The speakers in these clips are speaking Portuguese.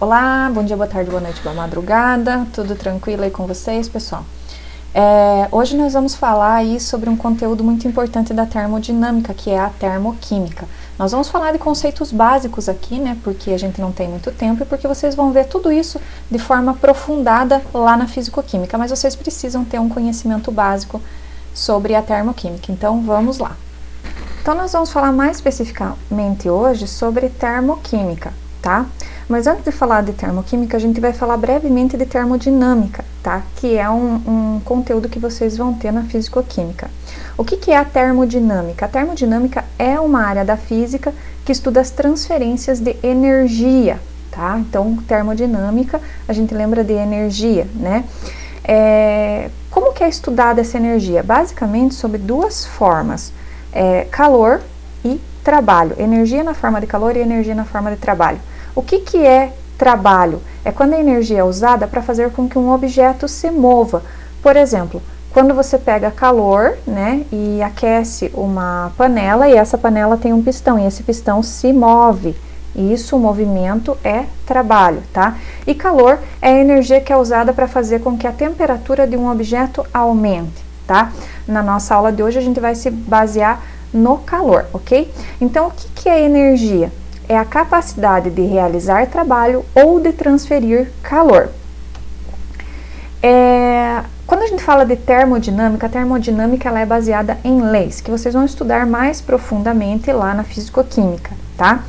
Olá, bom dia, boa tarde, boa noite, boa madrugada, tudo tranquilo aí com vocês, pessoal? Hoje nós vamos falar aí sobre um conteúdo muito importante da termodinâmica, que é a termoquímica. Nós vamos falar de conceitos básicos aqui, né, porque a gente não tem muito tempo e porque vocês vão ver tudo isso de forma aprofundada lá na fisicoquímica, mas vocês precisam ter um conhecimento básico sobre a termoquímica, então vamos lá. Então nós vamos falar mais especificamente hoje sobre termoquímica, tá? Mas antes de falar de termoquímica, a gente vai falar brevemente de termodinâmica, tá? Que é um conteúdo que vocês vão ter na fisicoquímica. O que é a termodinâmica? A termodinâmica é uma área da física que estuda as transferências de energia, tá? Então, termodinâmica, a gente lembra de energia, né? Como que é estudada essa energia? Basicamente, sob duas formas, calor e trabalho. Energia na forma de calor e energia na forma de trabalho. O que é trabalho? É quando a energia é usada para fazer com que um objeto se mova. Por exemplo, quando você pega calor, né, e aquece uma panela e essa panela tem um pistão e esse pistão se move. Isso, o movimento é trabalho, tá? E calor é a energia que é usada para fazer com que a temperatura de um objeto aumente, tá? Na nossa aula de hoje a gente vai se basear no calor, ok? Então, o que é energia? É a capacidade de realizar trabalho ou de transferir calor. Quando a gente fala de termodinâmica, a termodinâmica ela é baseada em leis, que vocês vão estudar mais profundamente lá na fisicoquímica, tá?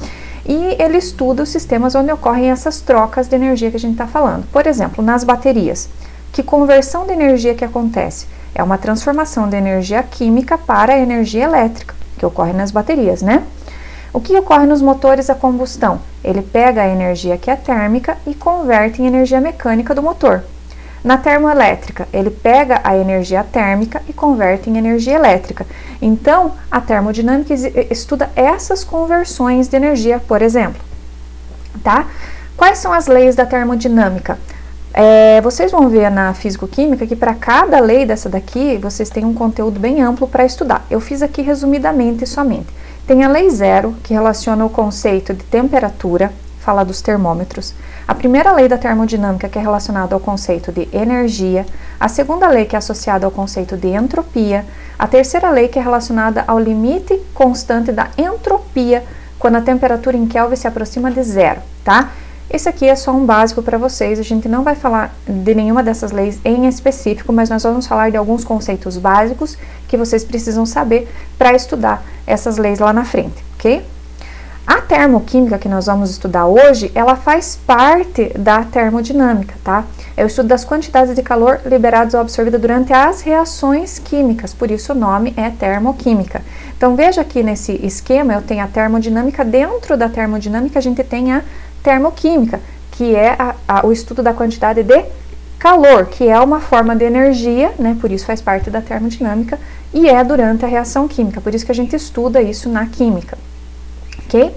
E ele estuda os sistemas onde ocorrem essas trocas de energia que a gente está falando. Por exemplo, nas baterias, que conversão de energia que acontece? É uma transformação de energia química para energia elétrica, que ocorre nas baterias, né? O que ocorre nos motores a combustão? Ele pega a energia que é térmica e converte em energia mecânica do motor. Na termoelétrica, ele pega a energia térmica e converte em energia elétrica. Então, a termodinâmica estuda essas conversões de energia, por exemplo. Tá? Quais são as leis da termodinâmica? Vocês vão ver na fisicoquímica que para cada lei dessa daqui, vocês têm um conteúdo bem amplo para estudar. Eu fiz aqui resumidamente somente. Tem a lei zero, que relaciona o conceito de temperatura, fala dos termômetros. A primeira lei da termodinâmica, que é relacionada ao conceito de energia. A segunda lei, que é associada ao conceito de entropia. A terceira lei, que é relacionada ao limite constante da entropia, quando a temperatura em Kelvin se aproxima de zero, tá? Esse aqui é só um básico para vocês, a gente não vai falar de nenhuma dessas leis em específico, mas nós vamos falar de alguns conceitos básicos que vocês precisam saber para estudar essas leis lá na frente, ok? A termoquímica que nós vamos estudar hoje, ela faz parte da termodinâmica, tá? É o estudo das quantidades de calor liberadas ou absorvidas durante as reações químicas, por isso o nome é termoquímica. Então veja aqui nesse esquema, eu tenho a termodinâmica, dentro da termodinâmica a gente tem a termoquímica, que é o estudo da quantidade de calor, que é uma forma de energia, né? Por isso faz parte da termodinâmica e é durante a reação química, por isso que a gente estuda isso na química, ok?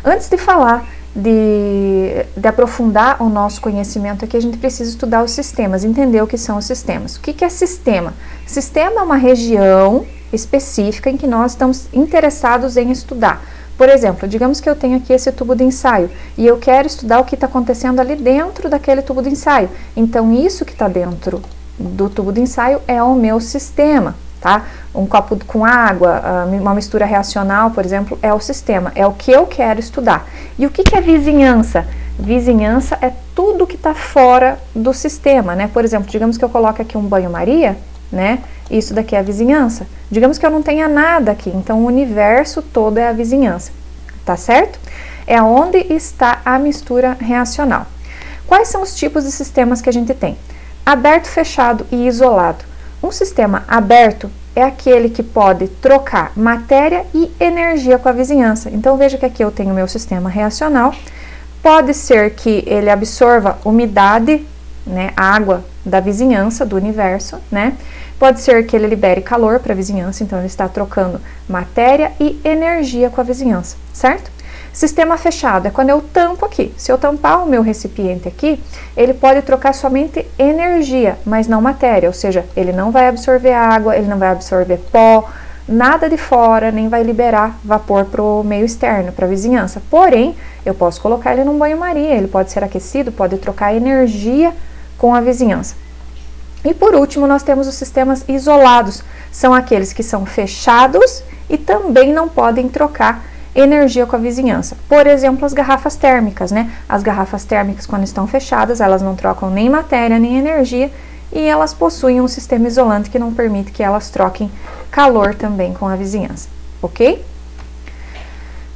Antes de falar de aprofundar o nosso conhecimento aqui, a gente precisa estudar os sistemas, entender o que são os sistemas. O que é sistema? Sistema é uma região específica em que nós estamos interessados em estudar. Por exemplo, digamos que eu tenho aqui esse tubo de ensaio e eu quero estudar o que está acontecendo ali dentro daquele tubo de ensaio. Então, isso que está dentro do tubo de ensaio é o meu sistema, tá? Um copo com água, uma mistura reacional, por exemplo, é o sistema, é o que eu quero estudar. E o que é vizinhança? Vizinhança é tudo que está fora do sistema, né? Por exemplo, digamos que eu coloque aqui um banho-maria, né? Isso daqui é a vizinhança. Digamos que eu não tenha nada aqui, então o universo todo é a vizinhança, tá certo? É onde está a mistura reacional. Quais são os tipos de sistemas que a gente tem? Aberto, fechado e isolado. Um sistema aberto é aquele que pode trocar matéria e energia com a vizinhança. Então veja que aqui eu tenho o meu sistema reacional. Pode ser que ele absorva umidade, né, água da vizinhança, do universo, né? Pode ser que ele libere calor para a vizinhança, então ele está trocando matéria e energia com a vizinhança, certo? Sistema fechado é quando eu tampo aqui. Se eu tampar o meu recipiente aqui, ele pode trocar somente energia, mas não matéria, ou seja, ele não vai absorver água, ele não vai absorver pó, nada de fora, nem vai liberar vapor para o meio externo, para a vizinhança. Porém, eu posso colocar ele num banho-maria, ele pode ser aquecido, pode trocar energia com a vizinhança. E por último, nós temos os sistemas isolados, são aqueles que são fechados e também não podem trocar energia com a vizinhança. Por exemplo, as garrafas térmicas, né? As garrafas térmicas, quando estão fechadas, elas não trocam nem matéria, nem energia, e elas possuem um sistema isolante que não permite que elas troquem calor também com a vizinhança, ok?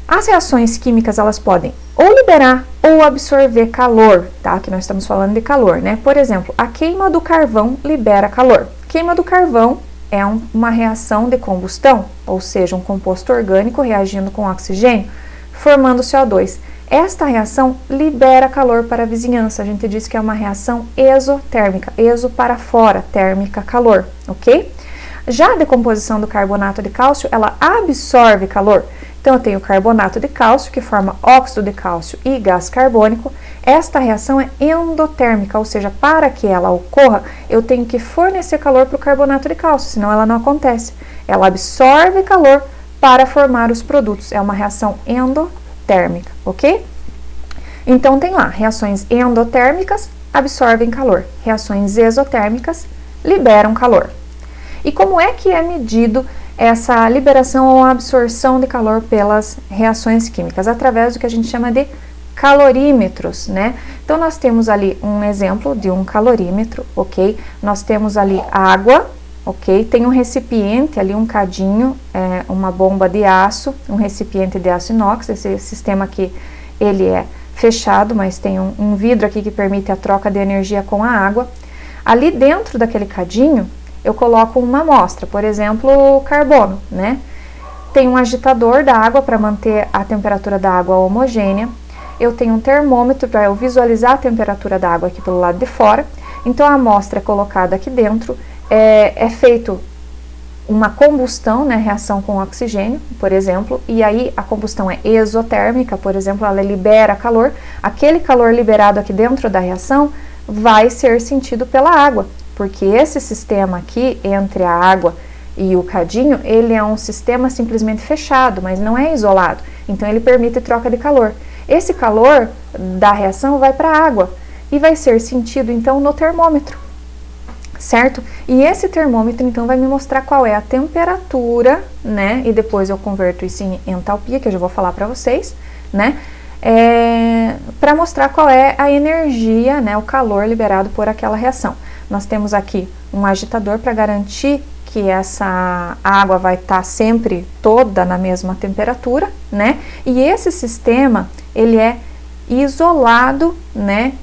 As reações químicas, elas podem ou liberar ou absorver calor, tá? Que nós estamos falando de calor, né? Por exemplo, a queima do carvão libera calor. Queima do carvão é uma reação de combustão, ou seja, um composto orgânico reagindo com oxigênio, formando CO2. Esta reação libera calor para a vizinhança. A gente diz que é uma reação exotérmica, exo para fora, térmica, calor, ok? Já a decomposição do carbonato de cálcio, ela absorve calor. Então, eu tenho carbonato de cálcio, que forma óxido de cálcio e gás carbônico. Esta reação é endotérmica, ou seja, para que ela ocorra, eu tenho que fornecer calor para o carbonato de cálcio, senão ela não acontece. Ela absorve calor para formar os produtos. É uma reação endotérmica, ok? Então, tem lá, reações endotérmicas absorvem calor. Reações exotérmicas liberam calor. E como é que é medido essa liberação ou absorção de calor pelas reações químicas? Através do que a gente chama de calorímetros, né? Então, nós temos ali um exemplo de um calorímetro, ok? Nós temos ali água, ok? Tem um recipiente ali, um cadinho, uma bomba de aço, um recipiente de aço inox. Esse sistema aqui, ele é fechado, mas tem um vidro aqui que permite a troca de energia com a água. Ali dentro daquele cadinho, eu coloco uma amostra, por exemplo, carbono, né? Tem um agitador da água para manter a temperatura da água homogênea. Eu tenho um termômetro para eu visualizar a temperatura da água aqui pelo lado de fora. Então, a amostra é colocada aqui dentro, é feito uma combustão, né, reação com oxigênio, por exemplo, e aí a combustão é exotérmica, por exemplo, ela libera calor. Aquele calor liberado aqui dentro da reação vai ser sentido pela água, porque esse sistema aqui, entre a água e o cadinho, ele é um sistema simplesmente fechado, mas não é isolado. Então, ele permite troca de calor. Esse calor da reação vai para a água e vai ser sentido, então, no termômetro, certo? E esse termômetro, então, vai me mostrar qual é a temperatura, né? E depois eu converto isso em entalpia, que eu já vou falar para vocês, né? Para mostrar qual é a energia, né? O calor liberado por aquela reação. Nós temos aqui um agitador para garantir que essa água vai estar sempre toda na mesma temperatura, né? E esse sistema, ele é isolado, né?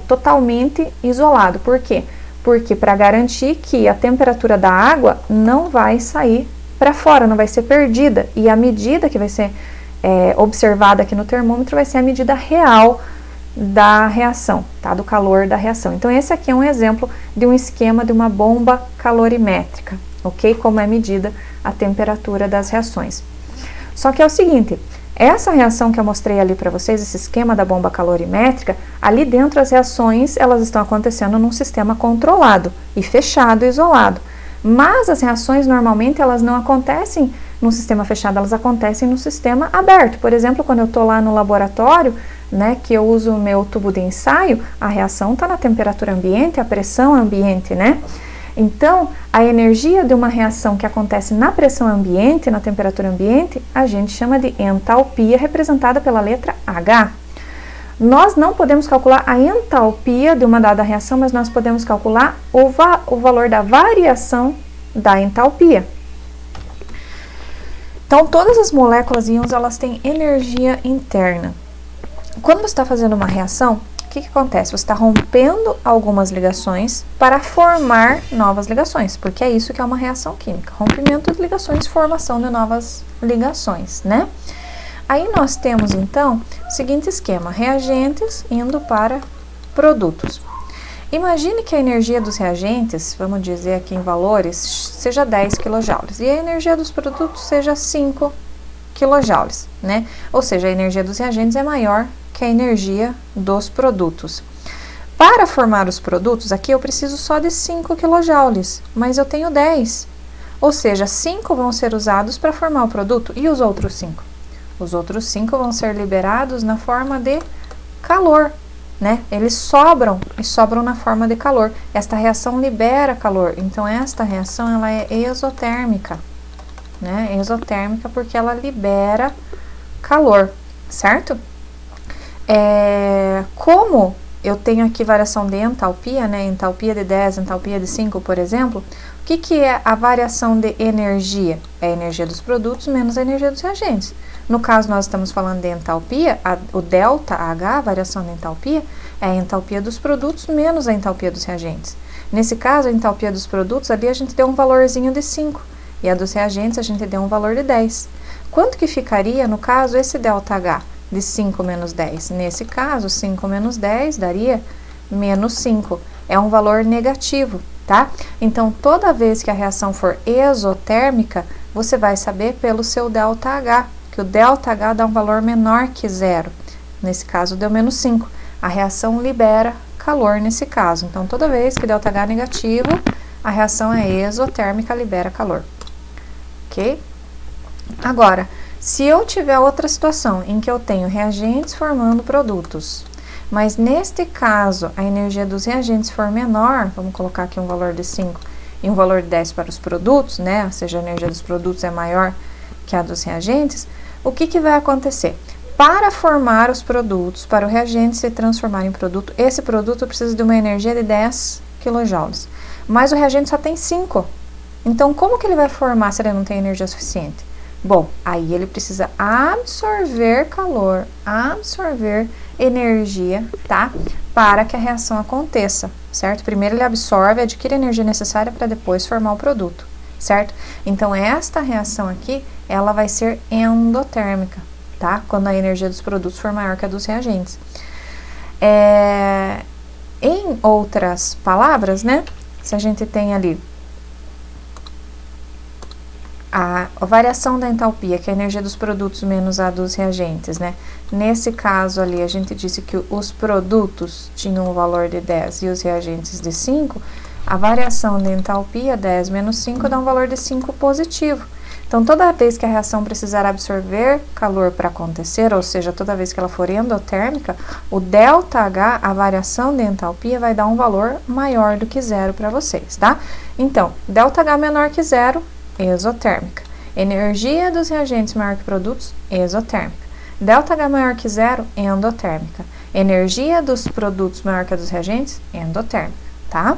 Totalmente isolado. Por quê? Porque para garantir que a temperatura da água não vai sair para fora, não vai ser perdida. E a medida que vai ser observada aqui no termômetro vai ser a medida real da reação, tá? Do calor da reação. Então, esse aqui é um exemplo de um esquema de uma bomba calorimétrica, ok? Como é medida a temperatura das reações. Só que é o seguinte, essa reação que eu mostrei ali para vocês, esse esquema da bomba calorimétrica, ali dentro as reações, elas estão acontecendo num sistema controlado e fechado, isolado. Mas as reações, normalmente, elas não acontecem num sistema fechado, elas acontecem no sistema aberto. Por exemplo, quando eu estou lá no laboratório, né, que eu uso o meu tubo de ensaio, a reação está na temperatura ambiente, a pressão ambiente, né? Então, a energia de uma reação que acontece na pressão ambiente, na temperatura ambiente, a gente chama de entalpia, representada pela letra H. Nós não podemos calcular a entalpia de uma dada reação, mas nós podemos calcular o valor da variação da entalpia. Então, todas as moléculas íons, elas têm energia interna. Quando você está fazendo uma reação, o que acontece? Você está rompendo algumas ligações para formar novas ligações, porque é isso que é uma reação química. Rompimento de ligações, formação de novas ligações, né? Aí nós temos, então, o seguinte esquema, reagentes indo para produtos. Imagine que a energia dos reagentes, vamos dizer aqui em valores, seja 10 kJ, e a energia dos produtos seja 5 kJ, né? Ou seja, a energia dos reagentes é maior que a energia dos produtos. Para formar os produtos, aqui eu preciso só de 5 kJ, mas eu tenho 10. Ou seja, 5 vão ser usados para formar o produto. E os outros 5? Os outros 5 vão ser liberados na forma de calor, né? Eles sobram e sobram na forma de calor. Esta reação libera calor. Então, esta reação ela é exotérmica, né? Exotérmica porque ela libera calor, certo? Como eu tenho aqui variação de entalpia, né? Entalpia de 10, entalpia de 5, por exemplo. O que é a variação de energia? É a energia dos produtos menos a energia dos reagentes. No caso, nós estamos falando de entalpia, o ΔH, a variação de entalpia, é a entalpia dos produtos menos a entalpia dos reagentes. Nesse caso, a entalpia dos produtos, ali a gente deu um valorzinho de 5, e a dos reagentes a gente deu um valor de 10. Quanto que ficaria, no caso, esse ΔH de 5 menos 10? Nesse caso, 5 menos 10 daria menos 5. É um valor negativo, tá? Então, toda vez que a reação for exotérmica, você vai saber pelo seu ΔH, que o ΔH dá um valor menor que 0. Nesse caso, deu menos 5. A reação libera calor nesse caso. Então, toda vez que ΔH é negativo, a reação é exotérmica, libera calor. Ok? Agora, se eu tiver outra situação em que eu tenho reagentes formando produtos, mas neste caso a energia dos reagentes for menor, vamos colocar aqui um valor de 5 e um valor de 10 para os produtos, né? Ou seja, a energia dos produtos é maior que a dos reagentes, o que vai acontecer? Para formar os produtos, para o reagente se transformar em produto, esse produto precisa de uma energia de 10 kJ, mas o reagente só tem 5. Então, como que ele vai formar se ele não tem energia suficiente? Bom, aí ele precisa absorver calor, absorver energia, tá? Para que a reação aconteça, certo? Primeiro ele absorve, adquire a energia necessária para depois formar o produto, certo? Então, esta reação aqui, ela vai ser endotérmica, tá? Quando a energia dos produtos for maior que a dos reagentes. Em outras palavras, né? Se a gente tem ali a variação da entalpia, que é a energia dos produtos menos a dos reagentes, né? Nesse caso ali, a gente disse que os produtos tinham um valor de 10 e os reagentes de 5, a variação de entalpia, 10 menos 5, dá um valor de 5 positivo. Então, toda vez que a reação precisar absorver calor para acontecer, ou seja, toda vez que ela for endotérmica, o ΔH, a variação de entalpia, vai dar um valor maior do que 0 para vocês, tá? Então, ΔH menor que 0, exotérmica. Energia dos reagentes maior que produtos, exotérmica. ΔH maior que 0, endotérmica. Energia dos produtos maior que a dos reagentes, endotérmica, tá?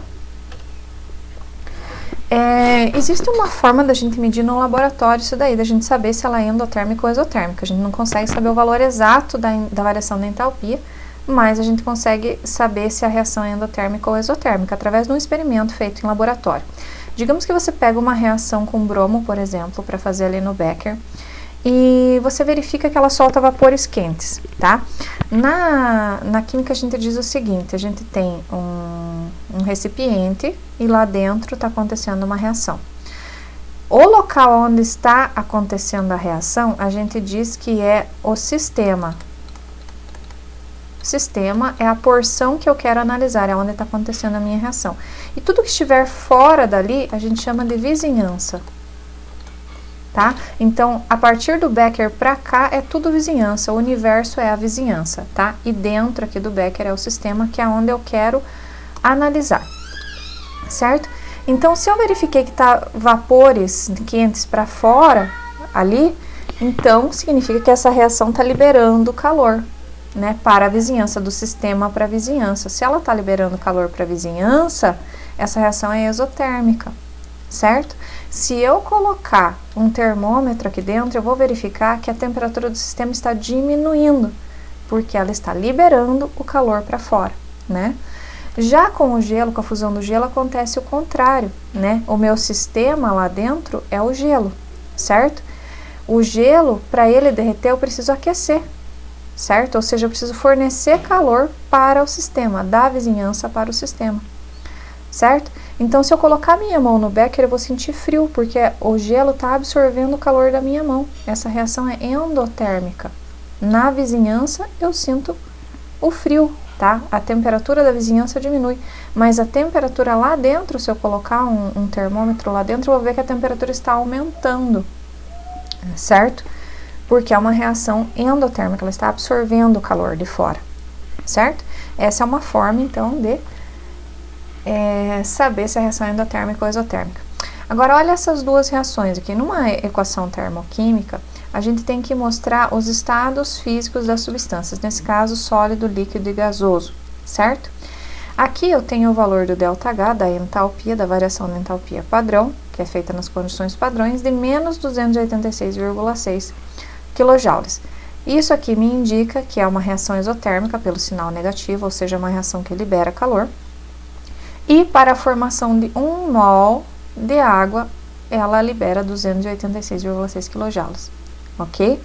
Existe uma forma da gente medir no laboratório isso daí, da gente saber se ela é endotérmica ou exotérmica. A gente não consegue saber o valor exato da variação da entalpia, mas a gente consegue saber se a reação é endotérmica ou exotérmica, através de um experimento feito em laboratório. Digamos que você pega uma reação com bromo, por exemplo, para fazer ali no Becker, e você verifica que ela solta vapores quentes, tá? Na química a gente diz o seguinte, a gente tem um recipiente e lá dentro está acontecendo uma reação. O local onde está acontecendo a reação, a gente diz que é o sistema. Sistema é a porção que eu quero analisar, é onde está acontecendo a minha reação. E tudo que estiver fora dali, a gente chama de vizinhança, tá? Então, a partir do Becker para cá, é tudo vizinhança, o universo é a vizinhança, tá? E dentro aqui do Becker é o sistema, que é onde eu quero analisar, certo? Então, se eu verifiquei que tá vapores quentes para fora, ali, então, significa que essa reação está liberando calor, né, para a vizinhança, do sistema para a vizinhança. Se ela está liberando calor para a vizinhança, essa reação é exotérmica, certo? Se eu colocar um termômetro aqui dentro, eu vou verificar que a temperatura do sistema está diminuindo, porque ela está liberando o calor para fora, né? Já com o gelo, com a fusão do gelo, acontece o contrário, né? O meu sistema lá dentro é o gelo, certo? O gelo, para ele derreter, eu preciso aquecer, certo? Ou seja, eu preciso fornecer calor para o sistema, da vizinhança para o sistema, certo? Então, se eu colocar minha mão no Becker, eu vou sentir frio, porque o gelo está absorvendo o calor da minha mão. Essa reação é endotérmica. Na vizinhança, eu sinto o frio, tá? A temperatura da vizinhança diminui, mas a temperatura lá dentro, se eu colocar um termômetro lá dentro, eu vou ver que a temperatura está aumentando, certo? Porque é uma reação endotérmica, ela está absorvendo o calor de fora, certo? Essa é uma forma, então, de saber se a reação é endotérmica ou exotérmica. Agora, olha essas duas reações aqui. Numa equação termoquímica, a gente tem que mostrar os estados físicos das substâncias, nesse caso, sólido, líquido e gasoso, certo? Aqui eu tenho o valor do ΔH, da entalpia, da variação da entalpia padrão, que é feita nas condições padrões, de menos 286,6 kJ. Isso aqui me indica que é uma reação exotérmica pelo sinal negativo, ou seja, uma reação que libera calor. E para a formação de 1 mol de água, ela libera 286,6 kJ, ok?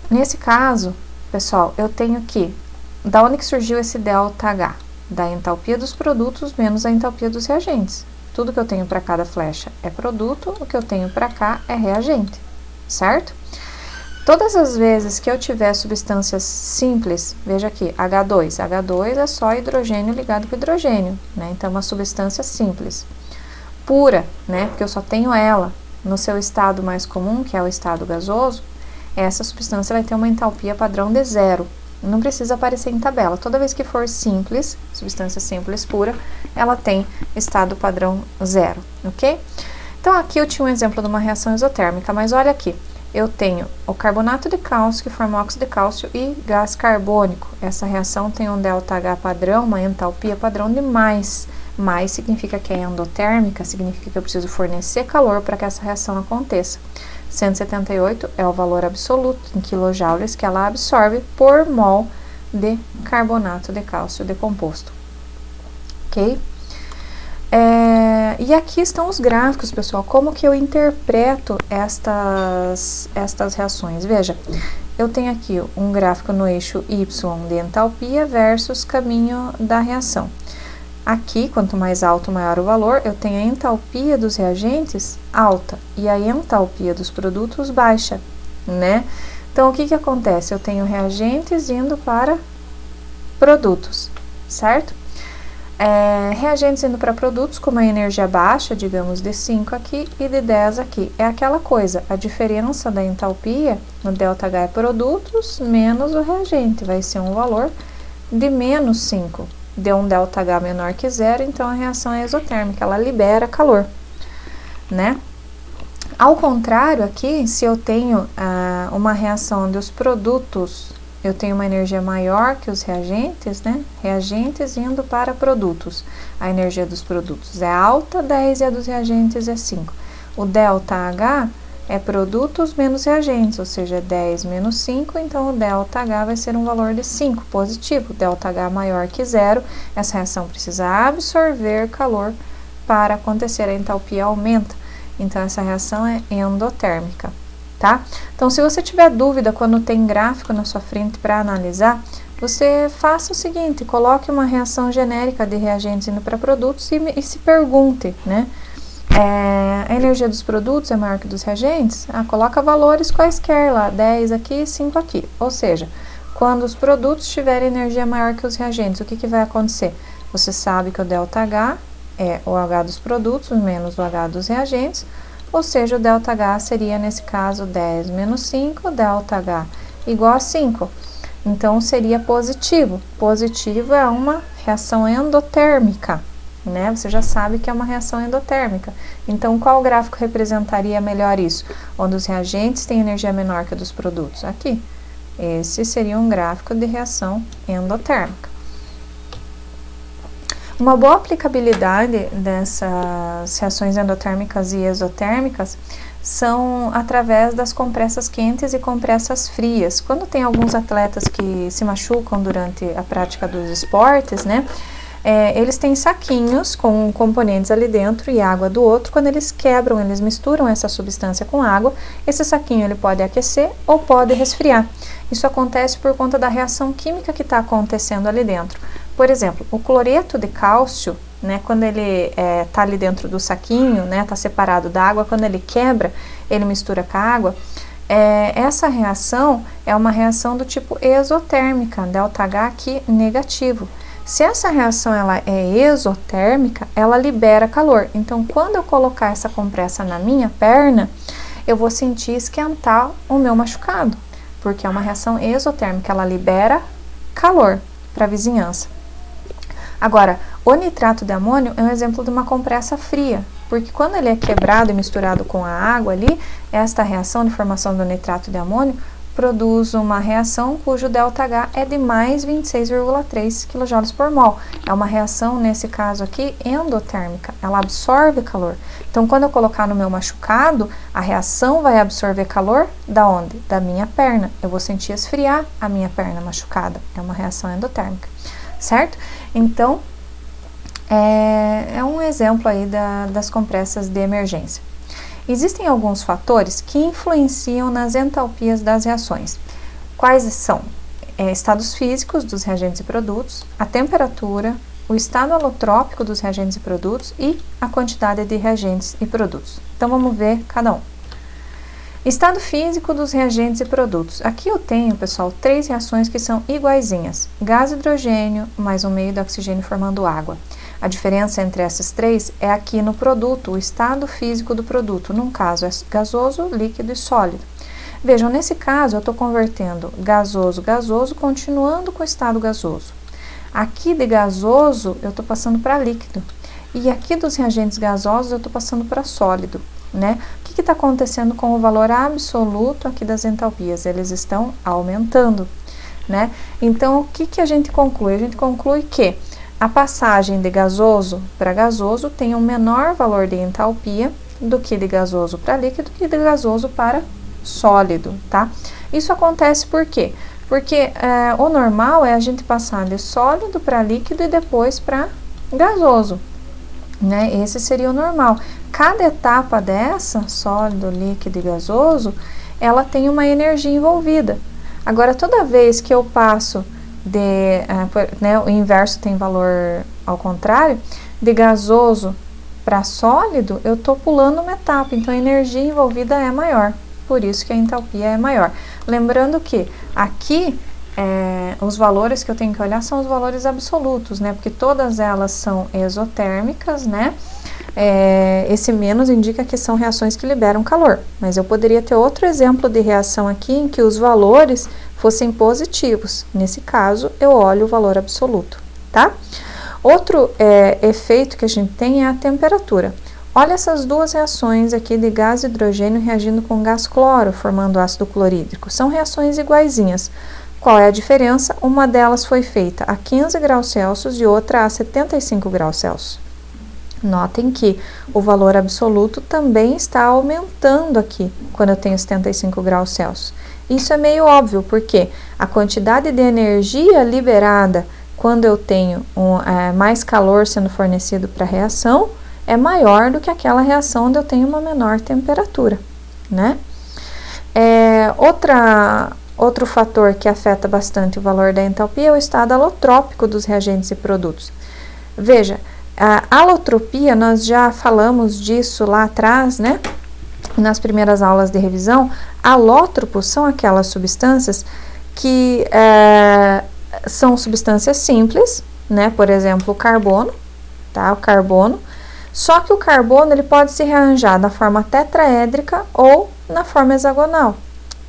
Nesse caso, pessoal, eu tenho que, da onde que surgiu esse ΔH? Da entalpia dos produtos menos a entalpia dos reagentes. Tudo que eu tenho para cada flecha é produto, o que eu tenho para cá é reagente, certo? Todas as vezes que eu tiver substâncias simples, veja aqui, H2. H2 é só hidrogênio ligado com hidrogênio, né? Então, uma substância simples. Pura, né? Porque eu só tenho ela no seu estado mais comum, que é o estado gasoso, essa substância vai ter uma entalpia padrão de 0. Não precisa aparecer em tabela. Toda vez que for simples, substância simples pura, ela tem estado padrão 0, ok? Então, aqui eu tinha um exemplo de uma reação exotérmica, mas olha aqui. Eu tenho o carbonato de cálcio, que forma óxido de cálcio, e gás carbônico. Essa reação tem um ΔH padrão, uma entalpia padrão de mais. Mais significa que é endotérmica, significa que eu preciso fornecer calor para que essa reação aconteça. 178 é o valor absoluto em quilojoules que ela absorve por mol de carbonato de cálcio decomposto. Ok? E aqui estão os gráficos, pessoal, como que eu interpreto estas reações. Veja, eu tenho aqui um gráfico no eixo Y de entalpia versus caminho da reação. Aqui, quanto mais alto, maior o valor, eu tenho a entalpia dos reagentes alta e a entalpia dos produtos baixa, né? Então, o que que acontece? Eu tenho reagentes indo para produtos, certo? Reagentes indo para produtos com uma energia baixa, digamos de 5 aqui e de 10 aqui. É aquela coisa, a diferença da entalpia no ΔH é produtos menos o reagente, vai ser um valor de menos 5. Deu um ΔH menor que 0, então a reação é exotérmica, ela libera calor, né? Ao contrário aqui, se eu tenho uma reação onde os produtos, eu tenho uma energia maior que os reagentes, né? Reagentes indo para produtos. A energia dos produtos é alta, 10, e a dos reagentes é 5. O ΔH é produtos menos reagentes, ou seja, 10 menos 5, então o ΔH vai ser um valor de 5, positivo. ΔH maior que 0, essa reação precisa absorver calor para acontecer, a entalpia aumenta. Então, essa reação é endotérmica, tá? Então, se você tiver dúvida quando tem gráfico na sua frente para analisar, você faça o seguinte, coloque uma reação genérica de reagentes indo para produtos e se pergunte, né? A energia dos produtos é maior que dos reagentes? Coloca valores quaisquer lá, 10 aqui, 5 aqui. Ou seja, quando os produtos tiverem energia maior que os reagentes, o que vai acontecer? Você sabe que o ΔH é o H dos produtos menos o H dos reagentes, ou seja, o ΔH seria, nesse caso, 10 menos 5, ΔH igual a 5. Então, seria positivo. Positivo é uma reação endotérmica, né? Você já sabe que é uma reação endotérmica. Então, qual gráfico representaria melhor isso? Onde os reagentes têm energia menor que a dos produtos? Aqui. Esse seria um gráfico de reação endotérmica. Uma boa aplicabilidade dessas reações endotérmicas e exotérmicas são através das compressas quentes e compressas frias. Quando tem alguns atletas que se machucam durante a prática dos esportes, né? Eles têm saquinhos com componentes ali dentro e água do outro. Quando eles quebram, eles misturam essa substância com água. Esse saquinho ele pode aquecer ou pode resfriar. Isso acontece por conta da reação química que está acontecendo ali dentro. Por exemplo, o cloreto de cálcio, né, quando ele está ali dentro do saquinho, né, está separado da água, quando ele quebra, ele mistura com a água, essa reação é uma reação do tipo exotérmica, ΔH aqui negativo. Se essa reação ela é exotérmica, ela libera calor. Então, quando eu colocar essa compressa na minha perna, eu vou sentir esquentar o meu machucado, porque é uma reação exotérmica, ela libera calor para a vizinhança. Agora, o nitrato de amônio é um exemplo de uma compressa fria, porque quando ele é quebrado e misturado com a água ali, esta reação de formação do nitrato de amônio produz uma reação cujo ΔH é de mais 26,3 kJ por mol. É uma reação, nesse caso aqui, endotérmica, ela absorve calor. Então, quando eu colocar no meu machucado, a reação vai absorver calor da onde? Da minha perna. Eu vou sentir esfriar a minha perna machucada. É uma reação endotérmica, certo? Então, é um exemplo aí das compressas de emergência. Existem alguns fatores que influenciam nas entalpias das reações. Quais são? Estados físicos dos reagentes e produtos, a temperatura, o estado alotrópico dos reagentes e produtos e a quantidade de reagentes e produtos. Então, vamos ver cada um. Estado físico dos reagentes e produtos. Aqui eu tenho, pessoal, 3 reações que são iguaizinhas. Gás hidrogênio mais um meio de oxigênio formando água. A diferença entre essas 3 é aqui no produto, o estado físico do produto. Num caso é gasoso, líquido e sólido. Vejam, nesse caso eu estou convertendo gasoso, continuando com o estado gasoso. Aqui de gasoso eu estou passando para líquido. E aqui dos reagentes gasosos eu estou passando para sólido, né? O que está acontecendo com o valor absoluto aqui das entalpias? Eles estão aumentando, né? Então, o que a gente conclui? A gente conclui que a passagem de gasoso para gasoso tem um menor valor de entalpia do que de gasoso para líquido e de gasoso para sólido, tá? Isso acontece por quê? Porque o normal é a gente passar de sólido para líquido e depois para gasoso, né? Esse seria o normal. Cada etapa dessa, sólido, líquido e gasoso, ela tem uma energia envolvida. Agora, toda vez que eu passo né, o inverso tem valor ao contrário, de gasoso para sólido, eu estou pulando uma etapa, então a energia envolvida é maior, por isso que a entalpia é maior. Lembrando que aqui os valores que eu tenho que olhar são os valores absolutos, né, porque todas elas são exotérmicas, né, esse menos indica que são reações que liberam calor, mas eu poderia ter outro exemplo de reação aqui em que os valores fossem positivos. Nesse caso, eu olho o valor absoluto, tá? Outro efeito que a gente tem é a temperatura. Olha essas duas reações aqui de gás hidrogênio reagindo com gás cloro, formando ácido clorídrico. São reações iguaizinhas. Qual é a diferença? Uma delas foi feita a 15 graus Celsius e outra a 75 graus Celsius. Notem que o valor absoluto também está aumentando aqui, quando eu tenho 75 graus Celsius. Isso é meio óbvio, porque a quantidade de energia liberada quando eu tenho mais calor sendo fornecido para a reação é maior do que aquela reação onde eu tenho uma menor temperatura, né? Outro fator que afeta bastante o valor da entalpia é o estado alotrópico dos reagentes e produtos. Veja, a alotropia, nós já falamos disso lá atrás, né? Nas primeiras aulas de revisão. Alótropos são aquelas substâncias que são substâncias simples, né? Por exemplo, o carbono, tá? O carbono. Só que o carbono ele pode se rearranjar na forma tetraédrica ou na forma hexagonal.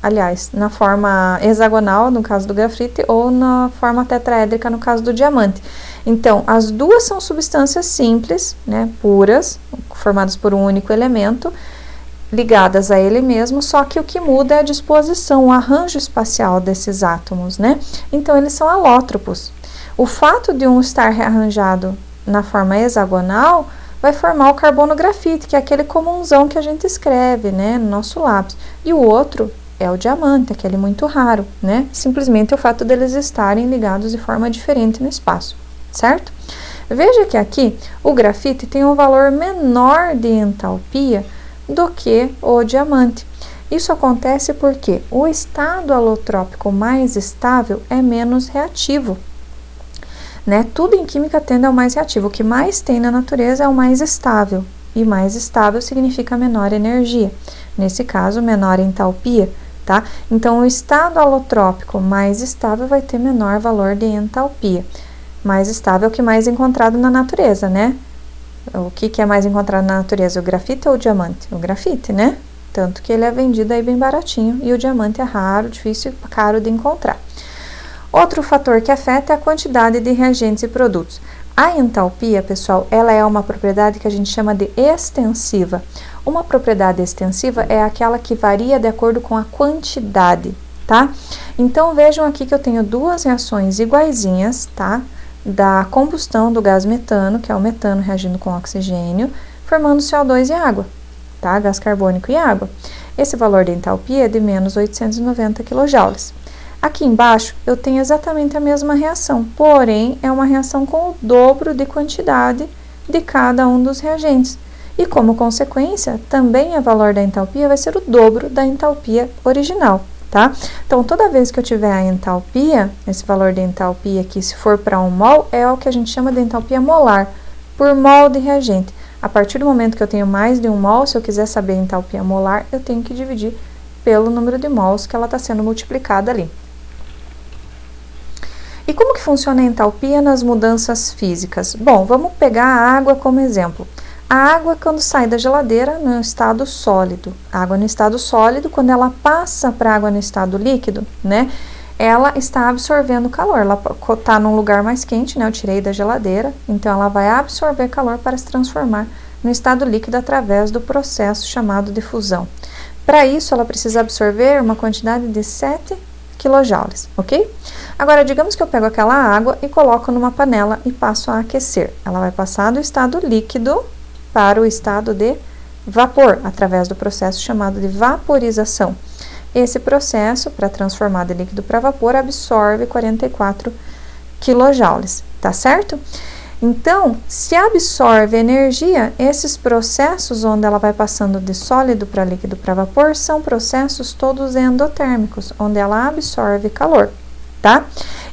Aliás, na forma hexagonal, no caso do grafite, ou na forma tetraédrica, no caso do diamante. Então, as duas são substâncias simples, né, puras, formadas por um único elemento, ligadas a ele mesmo, só que o que muda é a disposição, o arranjo espacial desses átomos, né? Então, eles são alótropos. O fato de um estar rearranjado na forma hexagonal vai formar o carbono grafite, que é aquele comunzão que a gente escreve, né, no nosso lápis. E o outro é o diamante, aquele muito raro, né? Simplesmente o fato deles estarem ligados de forma diferente no espaço, certo? Veja que aqui o grafite tem um valor menor de entalpia do que o diamante. Isso acontece porque o estado alotrópico mais estável é menos reativo, né? Tudo em química tende ao mais reativo. O que mais tem na natureza é o mais estável, e mais estável significa menor energia. Nesse caso, menor entalpia, tá? Então, o estado alotrópico mais estável vai ter menor valor de entalpia. Mais estável que mais encontrado na natureza, né? O que é mais encontrado na natureza, o grafite ou o diamante? O grafite, né? Tanto que ele é vendido aí bem baratinho e o diamante é raro, difícil, caro de encontrar. Outro fator que afeta é a quantidade de reagentes e produtos. A entalpia, pessoal, ela é uma propriedade que a gente chama de extensiva. Uma propriedade extensiva é aquela que varia de acordo com a quantidade, tá? Então, vejam aqui que eu tenho duas reações iguaizinhas, tá? Da combustão do gás metano, que é o metano reagindo com oxigênio, formando CO2 e água, tá? Gás carbônico e água. Esse valor de entalpia é de menos 890 kJ. Aqui embaixo, eu tenho exatamente a mesma reação, porém, é uma reação com o dobro de quantidade de cada um dos reagentes. E, como consequência, também o valor da entalpia vai ser o dobro da entalpia original, tá? Então, toda vez que eu tiver a entalpia, esse valor de entalpia aqui, se for para 1 mol, é o que a gente chama de entalpia molar, por mol de reagente. A partir do momento que eu tenho mais de 1 mol, se eu quiser saber a entalpia molar, eu tenho que dividir pelo número de mols que ela está sendo multiplicada ali. E como que funciona a entalpia nas mudanças físicas? Bom, vamos pegar a água como exemplo. A água, quando sai da geladeira, no estado sólido. A água no estado sólido, quando ela passa para a água no estado líquido, né? Ela está absorvendo calor. Ela está num lugar mais quente, né? Eu tirei da geladeira, então ela vai absorver calor para se transformar no estado líquido através do processo chamado de fusão. Para isso, ela precisa absorver uma quantidade de 7 kJ, ok? Agora, digamos que eu pego aquela água e coloco numa panela e passo a aquecer. Ela vai passar do estado líquido para o estado de vapor, através do processo chamado de vaporização. Esse processo, para transformar de líquido para vapor, absorve 44 kJ, tá certo? Então, se absorve energia, esses processos onde ela vai passando de sólido para líquido para vapor são processos todos endotérmicos, onde ela absorve calor, tá?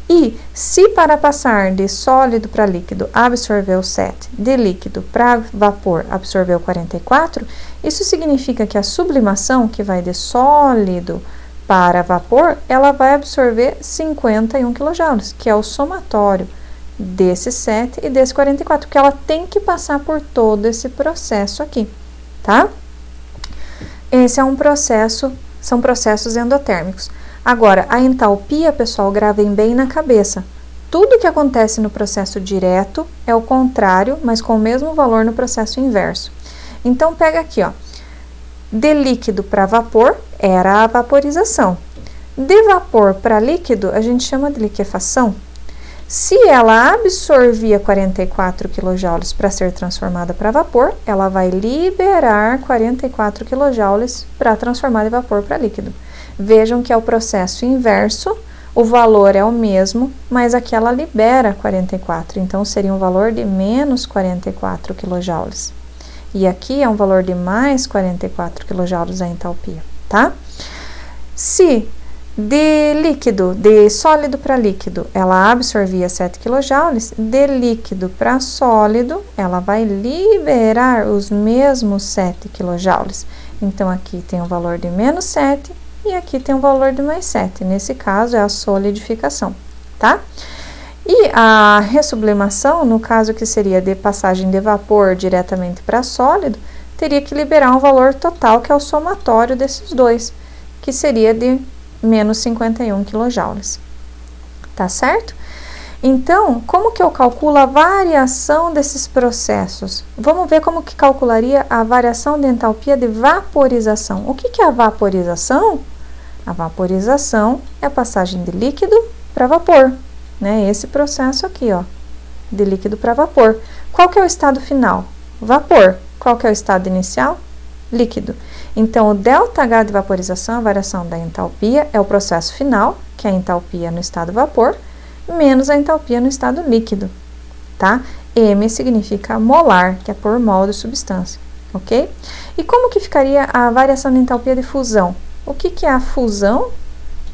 E se para passar de sólido para líquido absorveu 7, de líquido para vapor absorveu 44, isso significa que a sublimação, que vai de sólido para vapor, ela vai absorver 51 kJ, que é o somatório desse 7 e desse 44, porque ela tem que passar por todo esse processo aqui, tá? Esse é um processo, são processos endotérmicos. Agora, a entalpia, pessoal, gravem bem na cabeça. Tudo que acontece no processo direto é o contrário, mas com o mesmo valor no processo inverso. Então, pega aqui, ó. De líquido para vapor era a vaporização. De vapor para líquido, a gente chama de liquefação. Se ela absorvia 44 kJ para ser transformada para vapor, ela vai liberar 44 kJ para transformar de vapor para líquido. Vejam que é o processo inverso, o valor é o mesmo, mas aqui ela libera 44, então seria um valor de menos 44 kJ. E aqui é um valor de mais 44 kJ a entalpia, tá? Se de sólido para líquido, ela absorvia 7 kJ, de líquido para sólido, ela vai liberar os mesmos 7 kJ. Então, aqui tem um valor de menos 7 e aqui tem um valor de mais 7. Nesse caso, é a solidificação, tá? E a ressublimação, no caso que seria de passagem de vapor diretamente para sólido, teria que liberar um valor total, que é o somatório desses dois, que seria de menos 51 kJ, tá certo? Então, como que eu calculo a variação desses processos? Vamos ver como que calcularia a variação de entalpia de vaporização. O que é a vaporização? A vaporização é a passagem de líquido para vapor, né? Esse processo aqui, ó, de líquido para vapor. Qual que é o estado final? Vapor. Qual que é o estado inicial? Líquido. Então, o ΔH de vaporização, a variação da entalpia, é o processo final, que é a entalpia no estado vapor, menos a entalpia no estado líquido, tá? M significa molar, que é por mol de substância, ok? E como que ficaria a variação de entalpia de fusão? O que é a fusão?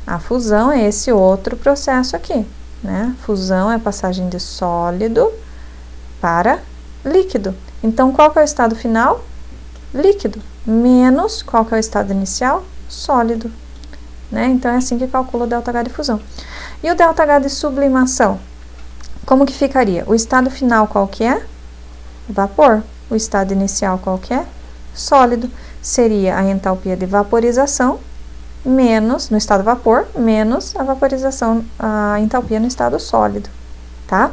A fusão é esse outro processo aqui, né? Fusão é a passagem de sólido para líquido. Então, qual que é o estado final? Líquido. Menos, qual que é o estado inicial? Sólido. né? Então é assim que calcula o ΔH de fusão. E o ΔH de sublimação? Como que ficaria? O estado final qual que é? Vapor. O estado inicial qual que é? Sólido. Seria a entalpia de vaporização menos, no estado vapor, menos a vaporização, a entalpia no estado sólido, tá?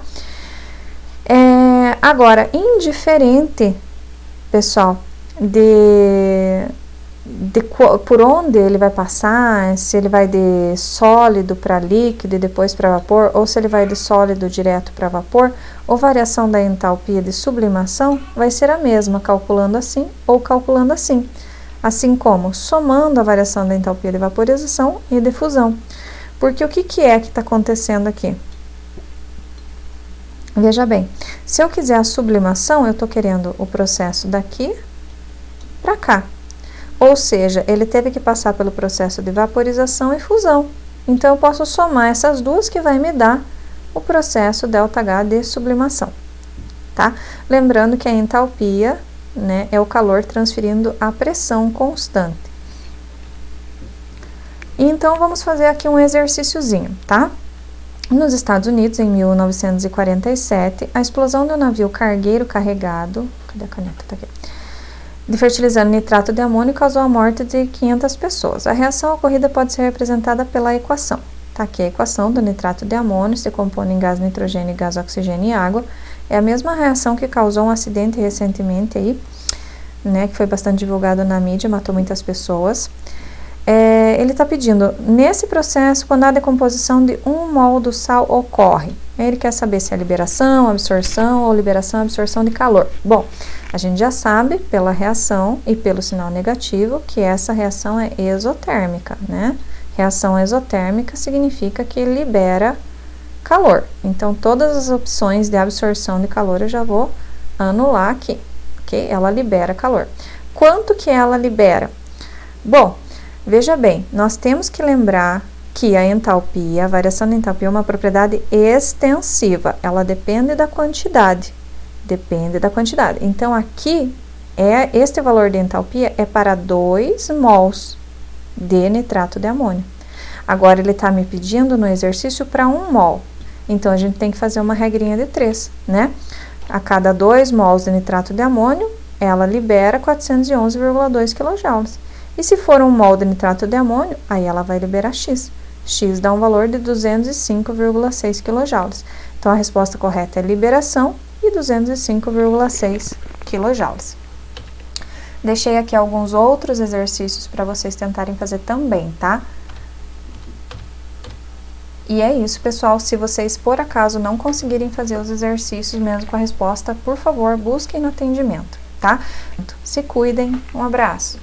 Agora, indiferente, pessoal, por onde ele vai passar, se ele vai de sólido para líquido e depois para vapor, ou se ele vai de sólido direto para vapor, a variação da entalpia de sublimação vai ser a mesma, calculando assim ou calculando assim. Assim como somando a variação da entalpia de vaporização e de fusão. Porque o que é que está acontecendo aqui? Veja bem, se eu quiser a sublimação, eu estou querendo o processo daqui para cá. Ou seja, ele teve que passar pelo processo de vaporização e fusão. Então, eu posso somar essas duas que vai me dar o processo ΔH de sublimação, tá? Lembrando que a entalpia, né, é o calor transferindo a pressão constante. Então, vamos fazer aqui um exercíciozinho, tá? Nos Estados Unidos, em 1947, a explosão de um navio cargueiro carregado... Cadê a caneta? Tá aqui. De fertilizante nitrato de amônio causou a morte de 500 pessoas. A reação ocorrida pode ser representada pela equação. Tá aqui a equação do nitrato de amônio, se compõe em gás nitrogênio, gás oxigênio e água. É a mesma reação que causou um acidente recentemente aí, né, que foi bastante divulgado na mídia, matou muitas pessoas. Ele está pedindo, nesse processo, quando a decomposição de 1 mol do sal ocorre, ele quer saber se é liberação, absorção ou liberação, absorção de calor. Bom, a gente já sabe pela reação e pelo sinal negativo que essa reação é exotérmica, né? Reação exotérmica significa que libera calor. Então, todas as opções de absorção de calor eu já vou anular aqui, ok? Ela libera calor. Quanto que ela libera? Bom, veja bem, nós temos que lembrar que a entalpia, a variação da entalpia é uma propriedade extensiva, ela depende da quantidade, Então, aqui, este valor de entalpia é para 2 mols de nitrato de amônio. Agora, ele está me pedindo no exercício para 1 mol, então, a gente tem que fazer uma regrinha de 3, né? A cada 2 mols de nitrato de amônio, ela libera 411,2 kJ. E se for 1 mol de nitrato de amônio, aí ela vai liberar X. X dá um valor de 205,6 kJ. Então, a resposta correta é liberação e 205,6 kJ. Deixei aqui alguns outros exercícios para vocês tentarem fazer também, tá? E é isso, pessoal. Se vocês, por acaso, não conseguirem fazer os exercícios mesmo com a resposta, por favor, busquem no atendimento, tá? Se cuidem. Um abraço.